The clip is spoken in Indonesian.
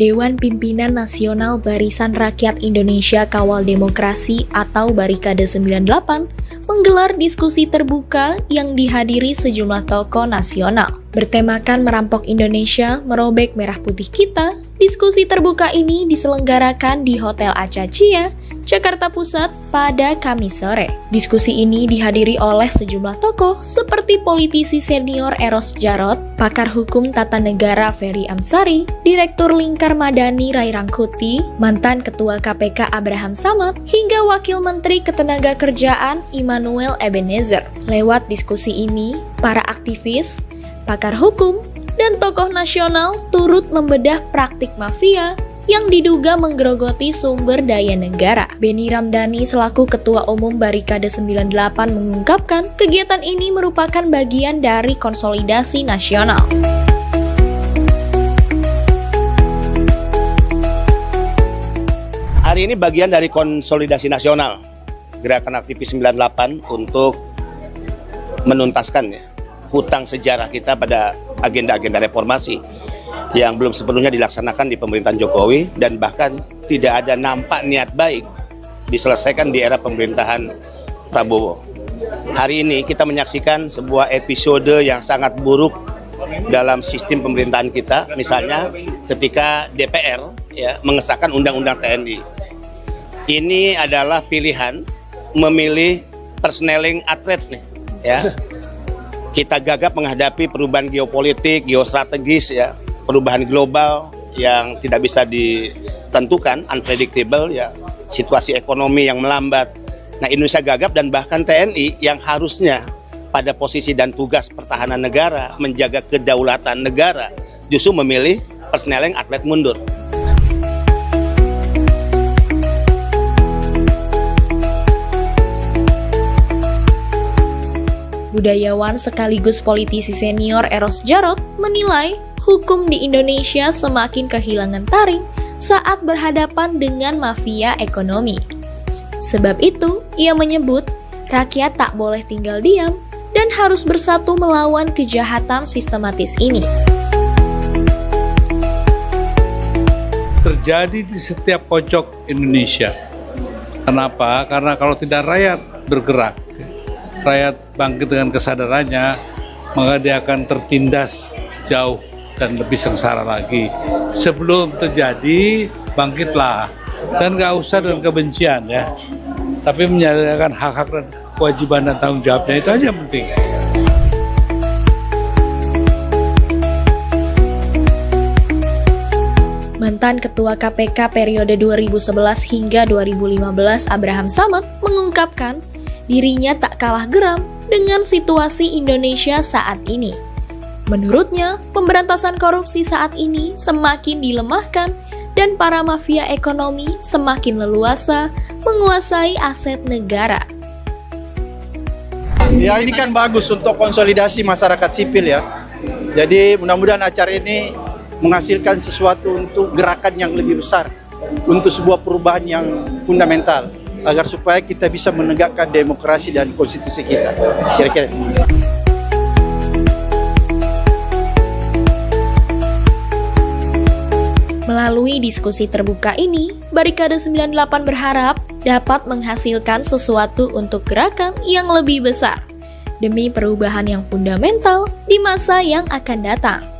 Dewan Pimpinan Nasional Barisan Rakyat Indonesia Kawal Demokrasi atau Barikade 98 menggelar diskusi terbuka yang dihadiri sejumlah tokoh nasional. Bertemakan Merampok Indonesia, Merobek Merah Putih Kita, diskusi terbuka ini diselenggarakan di Hotel Acacia, Jakarta Pusat pada Kamis sore. Diskusi ini dihadiri oleh sejumlah tokoh seperti politisi senior Eros Djarot, pakar hukum tata negara Ferry Amsari, Direktur Lingkar Madani Ray Rangkuti, mantan Ketua KPK Abraham Samad, hingga Wakil Menteri Ketenagakerjaan Immanuel Ebenezer. Lewat diskusi ini, para aktivis, pakar hukum, dan tokoh nasional turut membedah praktik mafia yang diduga menggerogoti sumber daya negara. Benny Ramdhani selaku Ketua Umum Barikade 98 mengungkapkan kegiatan ini merupakan bagian dari konsolidasi nasional. Hari ini bagian dari konsolidasi nasional Gerakan Aktivis 98 untuk menuntaskan hutang sejarah kita pada agenda-agenda reformasi yang belum sepenuhnya dilaksanakan di pemerintahan Jokowi dan bahkan tidak ada nampak niat baik diselesaikan di era pemerintahan Prabowo. Hari ini kita menyaksikan sebuah episode yang sangat buruk dalam sistem pemerintahan kita, misalnya ketika DPR mengesahkan Undang-Undang TNI. Ini adalah pilihan memilih persneling atlet Kita gagap menghadapi perubahan geopolitik, geostrategis perubahan global yang tidak bisa ditentukan, unpredictable situasi ekonomi yang melambat. Nah, Indonesia gagap dan bahkan TNI yang harusnya pada posisi dan tugas pertahanan negara, menjaga kedaulatan negara, justru memilih persneling atlet mundur. Budayawan sekaligus politisi senior Eros Djarot menilai hukum di Indonesia semakin kehilangan taring saat berhadapan dengan mafia ekonomi. Sebab itu, ia menyebut rakyat tak boleh tinggal diam dan harus bersatu melawan kejahatan sistematis ini. Terjadi di setiap pojok Indonesia. Kenapa? Karena kalau tidak rakyat bergerak, rakyat bangkit dengan kesadarannya, maka dia akan tertindas jauh dan lebih sengsara lagi. Sebelum terjadi, bangkitlah. Dan gak usah dengan kebencian tapi menyediakan hak-hak dan kewajiban dan tanggung jawabnya, itu aja penting. Mantan Ketua KPK periode 2011 hingga 2015 Abraham Samad mengungkapkan dirinya tak kalah geram dengan situasi Indonesia saat ini. Menurutnya, pemberantasan korupsi saat ini semakin dilemahkan dan para mafia ekonomi semakin leluasa menguasai aset negara. Ya, ini kan bagus untuk konsolidasi masyarakat sipil Jadi mudah-mudahan acara ini menghasilkan sesuatu untuk gerakan yang lebih besar, untuk sebuah perubahan yang fundamental, agar supaya kita bisa menegakkan demokrasi dan konstitusi kita. Kira-kira. Melalui diskusi terbuka ini, Barikade 98 berharap dapat menghasilkan sesuatu untuk gerakan yang lebih besar, demi perubahan yang fundamental di masa yang akan datang.